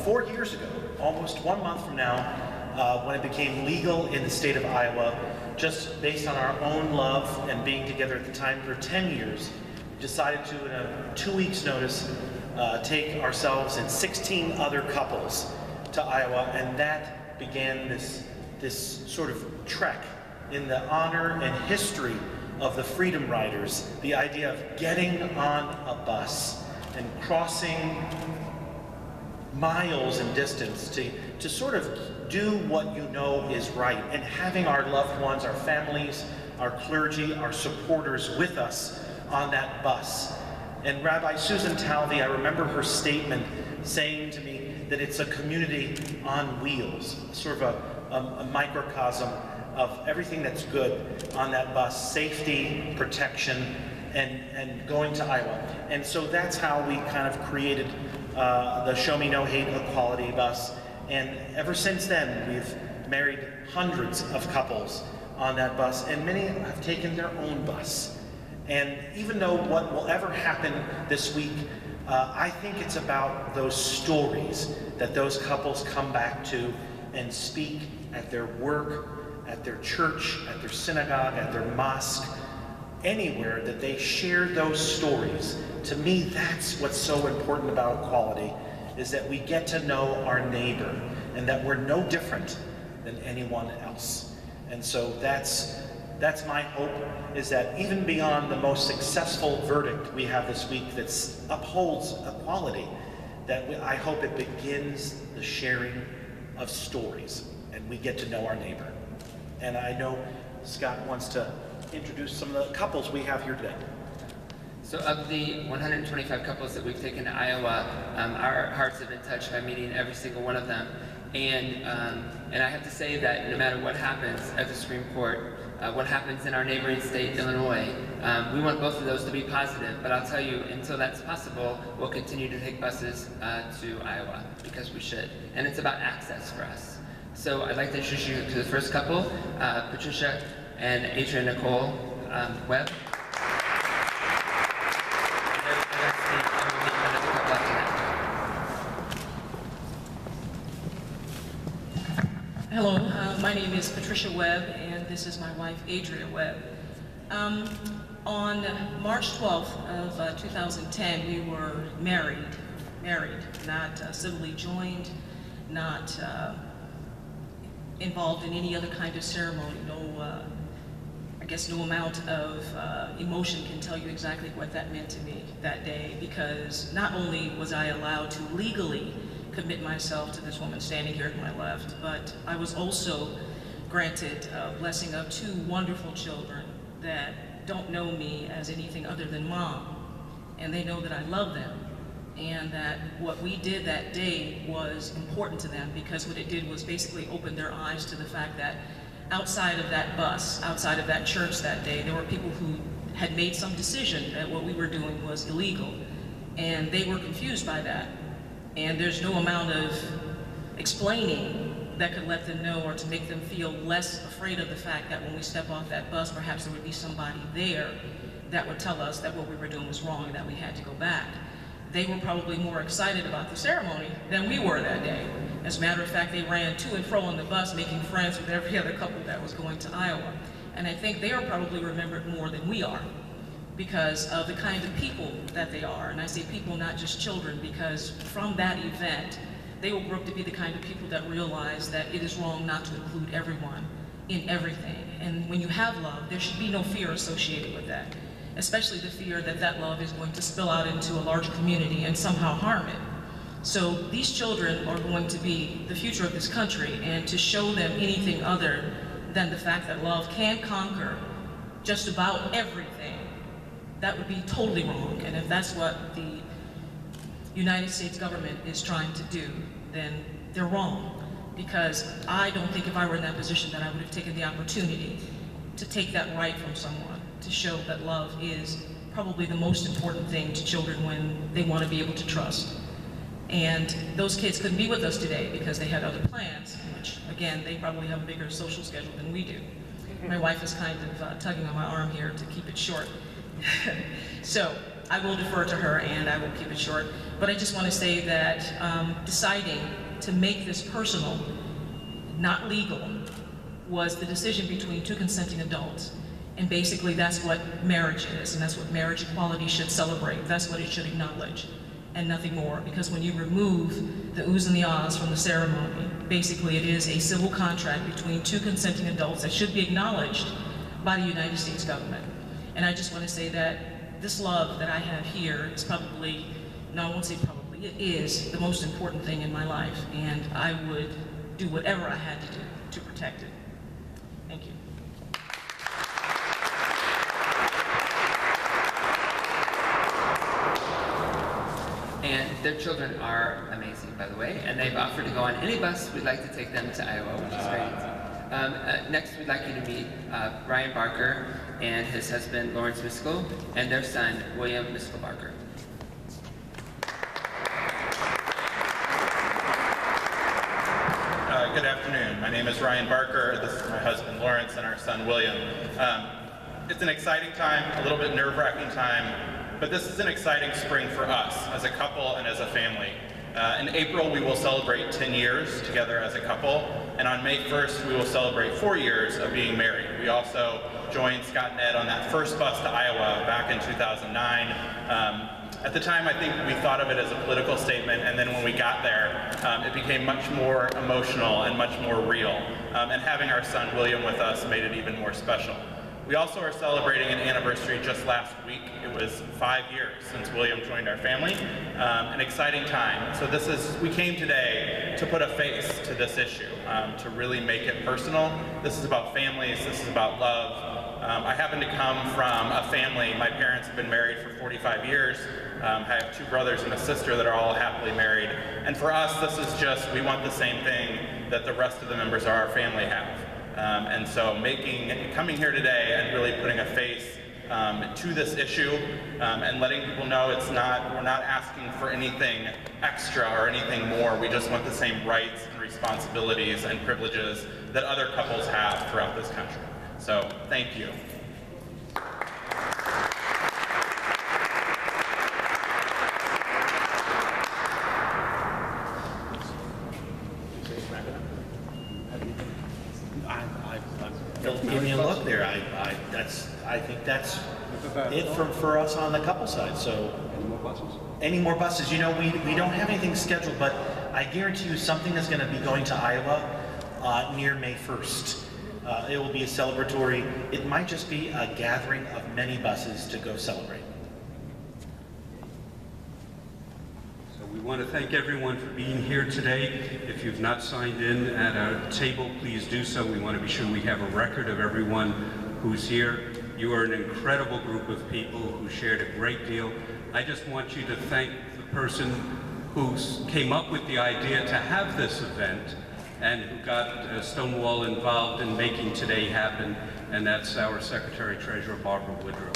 4 years ago, almost 1 month from now, when it became legal in the state of Iowa, just based on our own love and being together at the time for 10 years, decided to, in a 2 weeks notice, take ourselves and 16 other couples to Iowa, and that began this sort of trek in the honor and history of the Freedom Riders, the idea of getting on a bus and crossing miles in distance to sort of do what you know is right, and having our loved ones, our families, our clergy, our supporters with us on that bus. And Rabbi Susan Talvey, I remember her statement saying to me that it's a community on wheels, sort of a microcosm of everything that's good on that bus: safety, protection, and going to Iowa. And so that's how we kind of created the Show Me No Hate Equality bus. And ever since then, we've married hundreds of couples on that bus, and many have taken their own bus. And even though what will ever happen this week, I think it's about those stories that those couples come back to and speak at their work, at their church, at their synagogue, at their mosque, anywhere that they share those stories. To me, that's what's so important about equality, is that we get to know our neighbor and that we're no different than anyone else. And so that's my hope, is that even beyond the most successful verdict we have this week that upholds equality, that I hope it begins the sharing of stories and we get to know our neighbor. And I know Scott wants to introduce some of the couples we have here today. So of the 125 couples that we've taken to Iowa, our hearts have been touched by meeting every single one of them. And I have to say that no matter what happens at the Supreme Court, what happens in our neighboring state, Illinois, we want both of those to be positive. But I'll tell you, until that's possible, we'll continue to take buses to Iowa, because we should. And it's about access for us. So I'd like to introduce you to the first couple, Patricia and Adrian Nicole Webb. Hello, my name is Patricia Webb, and this is my wife, Adria Webb. On March 12th of 2010, we were married, not civilly joined, not involved in any other kind of ceremony. I guess no amount of emotion can tell you exactly what that meant to me that day, because not only was I allowed to legally commit myself to this woman standing here at my left, but I was also granted a blessing of 2 wonderful children that don't know me as anything other than mom, and they know that I love them, and that what we did that day was important to them, because what it did was basically open their eyes to the fact that outside of that bus, outside of that church that day, there were people who had made some decision that what we were doing was illegal, and they were confused by that. And there's no amount of explaining that could let them know or to make them feel less afraid of the fact that when we step off that bus, perhaps there would be somebody there that would tell us that what we were doing was wrong and that we had to go back. They were probably more excited about the ceremony than we were that day. As a matter of fact, they ran to and fro on the bus, making friends with every other couple that was going to Iowa. And I think they are probably remembered more than we are, because of the kind of people that they are. And I say people, not just children, because from that event, they will grow up to be the kind of people that realize that it is wrong not to include everyone in everything. And when you have love, there should be no fear associated with that, especially the fear that that love is going to spill out into a large community and somehow harm it. So these children are going to be the future of this country, and to show them anything other than the fact that love can conquer just about everything, that would be totally wrong. And if that's what the United States government is trying to do, then they're wrong. Because I don't think if I were in that position that I would have taken the opportunity to take that right from someone, to show that love is probably the most important thing to children when they want to be able to trust. And those kids couldn't be with us today because they had other plans, which again, they probably have a bigger social schedule than we do. My wife is kind of tugging on my arm here to keep it short. So I will defer to her and I will keep it short. But I just want to say that deciding to make this personal, not legal, was the decision between two consenting adults. And basically that's what marriage is, and that's what marriage equality should celebrate. That's what it should acknowledge, and nothing more. Because when you remove the oohs and the ahs from the ceremony, basically it is a civil contract between two consenting adults that should be acknowledged by the United States government. And I just want to say that this love that I have here is probably, no, I won't say probably, it is the most important thing in my life, and I would do whatever I had to do to protect it. Thank you. And their children are amazing, by the way, and they've offered to go on any bus we'd like to take them to Iowa, which is great. Next, we'd like you to meet Ryan Barker and his husband, Lawrence Miskell, and their son, William Miskell Barker. Good afternoon. My name is Ryan Barker. This is my husband, Lawrence, and our son, William. It's an exciting time, a little bit nerve-wracking time, but this is an exciting spring for us as a couple and as a family. In April, we will celebrate 10 years together as a couple, and on May 1st, we will celebrate 4 years of being married. We also joined Scott and Ed on that first bus to Iowa back in 2009. At the time, I think we thought of it as a political statement, and then when we got there, it became much more emotional and much more real. And having our son, William, with us made it even more special. We also are celebrating an anniversary just last week. It was 5 years since William joined our family. An exciting time. So we came today to put a face to this issue, to really make it personal. This is about families, this is about love. I happen to come from a family, my parents have been married for 45 years. I have 2 brothers and a sister that are all happily married. And for us, this is just, we want the same thing that the rest of the members of our family have. And so coming here today and really putting a face to this issue and letting people know we're not asking for anything extra or anything more. We just want the same rights and responsibilities and privileges that other couples have throughout this country. So, thank you. Give me a look there. I think that's it for us on the couple side. So, any more buses? Any more buses? You know, we don't have anything scheduled, but I guarantee you something is going to be going to Iowa near May 1st. It will be a celebratory. It might just be a gathering of many buses to go celebrate. We want to thank everyone for being here today. If you've not signed in at our table, please do so. We want to be sure we have a record of everyone who's here. You are an incredible group of people who shared a great deal. I just want you to thank the person who came up with the idea to have this event and who got Stonewall involved in making today happen, and that's our Secretary-Treasurer, Barbara Woodrow.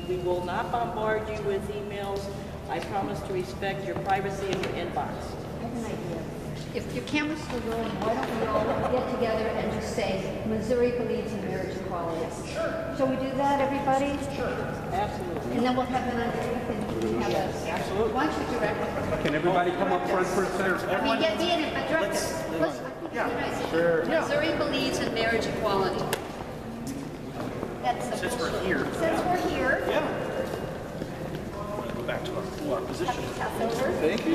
We will not bombard you with emails. I promise to respect your privacy in your inbox. I have an idea. If your camera's still rolling, why don't we all get together and just say, Missouri believes in marriage equality? Sure. Shall we do that, everybody? Sure. Absolutely. And then we'll have it underneath and we have a... Absolutely. Why don't you direct it? Can everybody come up front for a second? I mean, get me in it, but direct it. Let's, yeah, sure. Missouri believes in marriage equality. That's Since we're here. Since we're here. Yeah. We'll go back to our position. Thank you.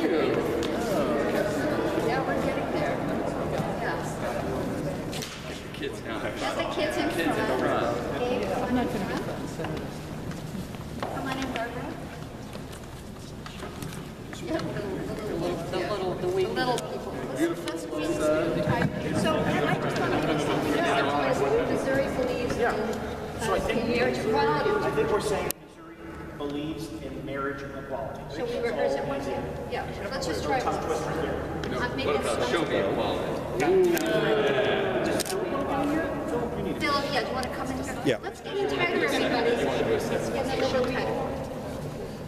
Yeah, we're getting there. Yeah. Kids now. Get the kids in front. Gabe, come on in front. Come on in, Barbara. The little people. So I just want to understand, Missouri believes in marriage equality. I think we're saying Missouri believes in marriage equality. Shall we rehearse it once again? Yeah, let's just try it. What about show me equality? Phil, yeah, do you want to come in here? Yeah. Let's get you tighter, everybody. Let's get a little tighter.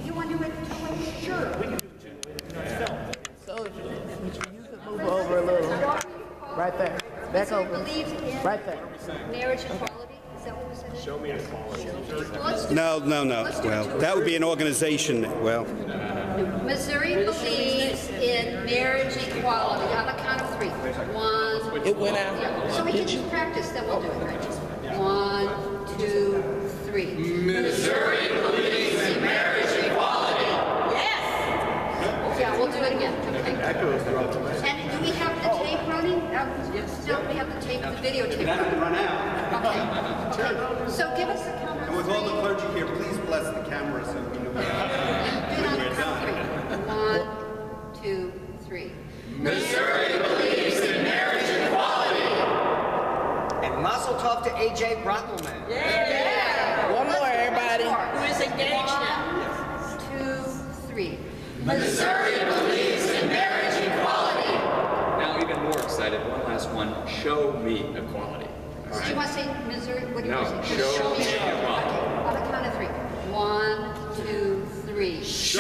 You want to do it? Sure, we can do it too. Move over a little. Right there. Back Missouri over. believes in Right there. Marriage equality, is that what we said? Show me equality. Well, let's do No, no, no. Let's do Well, two. that would be an organization. Well, Missouri believes in marriage equality. On the count of 3. 1. It went out. Yeah, so we can practice, then we'll do it, right? 1, 2, 3. Missouri believes in marriage equality. Yes! Yeah, we'll do it again. Okay. And do we have the tape running? No, we have the tape, the videotape. that would run out. Okay. Okay. So give us the count And on with all the 3. clergy here, please bless the camera so we know Do it on the count of 3. 1, 2, 3. Missouri believes in marriage equality. And mazel tov to AJ Brockelman. Yeah. One more, everybody. Who is engaged now? 1, 2, 3. Missouri believes in marriage equality. Now, even more excited, one last one. Show me equality. Do you want to say Missouri? What do you No, want to say? show me equality. On the count of 3. 1, 2, 3. Show